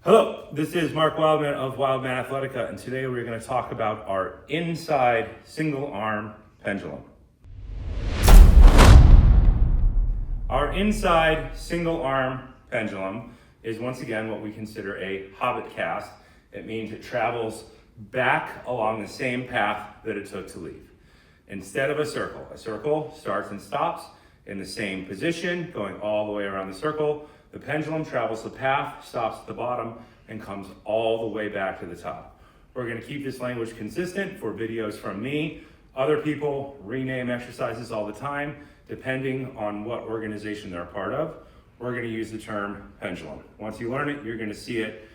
Hello, this is Mark Wildman of Wildman Athletica, and today we're going to talk about our inside single arm pendulum. Our inside single arm pendulum is once again what we consider a hobbit cast. It means it travels back along the same path that it took to leave. Instead of a circle starts and stops in the same position, going all the way around the circle. The pendulum travels the path, stops at the bottom, and comes all the way back to the top. We're going to keep this language consistent for videos from me. Other people rename exercises all the time, depending on what organization they're a part of. We're going to use the term pendulum. Once you learn it, you're going to see it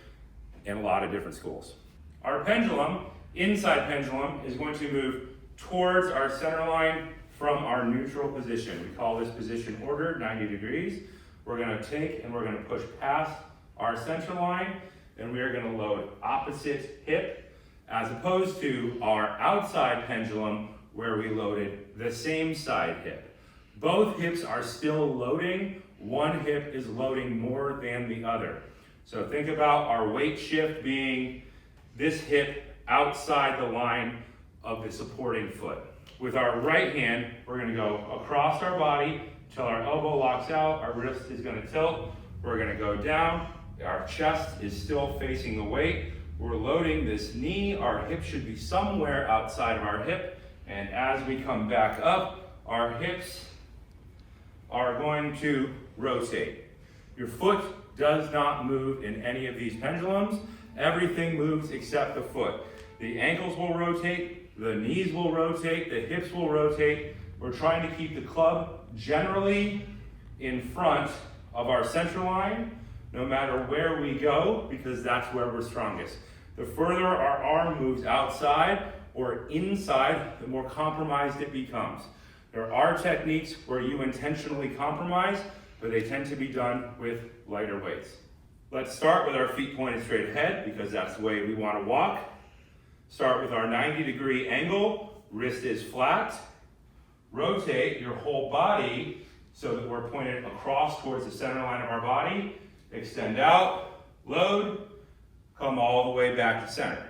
in a lot of different schools. Our pendulum, inside pendulum, is going to move towards our center line from our neutral position. We call this position ordered, 90 degrees. We're going to take and we're going to push past our center line, and we are going to load opposite hip, as opposed to our outside pendulum where we loaded the same side hip. Both hips are still loading. One hip is loading more than the other. So think about our weight shift being this hip outside the line of the supporting foot. With our right hand, we're going to go across our body until our elbow locks out, our wrist is going to tilt, we're going to go down, our chest is still facing the weight, we're loading this knee, our hip should be somewhere outside of our hip, and as we come back up, our hips are going to rotate. Your foot does not move in any of these pendulums, everything moves except the foot. The ankles will rotate, the knees will rotate, the hips will rotate. We're trying to keep the club generally in front of our center line, no matter where we go, because that's where we're strongest. The further our arm moves outside or inside, the more compromised it becomes. There are techniques where you intentionally compromise, but they tend to be done with lighter weights. Let's start with our feet pointed straight ahead, because that's the way we want to walk. Start with our 90-degree angle, wrist is flat. Rotate your whole body so that we're pointed across towards the center line of our body. Extend out, load, come all the way back to center.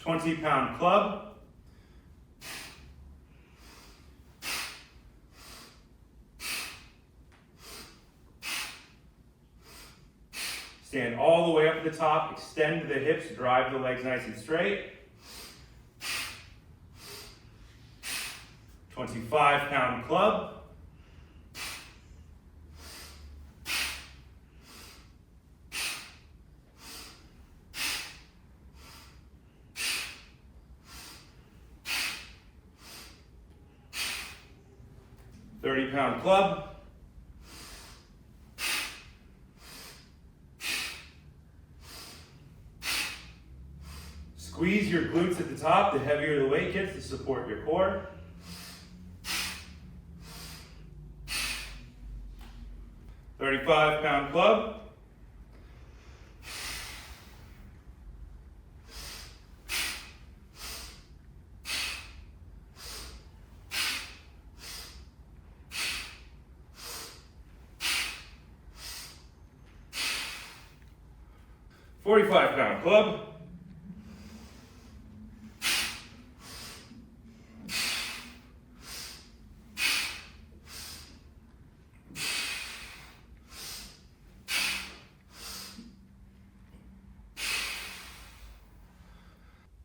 £20-pound club. Stand all the way up at the top, extend the hips, drive the legs nice and straight. 25-pound club. £30-pound club. Squeeze your glutes at the top, the heavier the weight gets to support your core. £35-pound club. £45-pound club.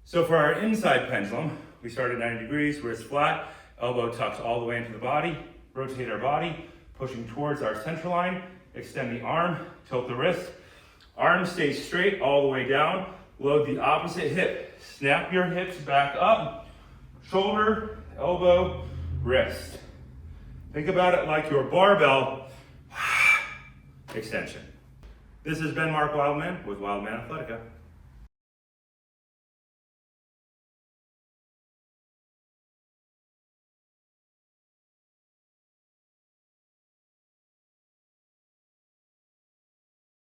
So for our inside pendulum, we start at 90 degrees, wrist flat, elbow tucks all the way into the body, rotate our body, pushing towards our center line, extend the arm, tilt the wrist, arm stays straight all the way down, load the opposite hip, snap your hips back up, shoulder, elbow, wrist. Think about it like your barbell extension. This has been Mark Wildman with Wildman Athletica.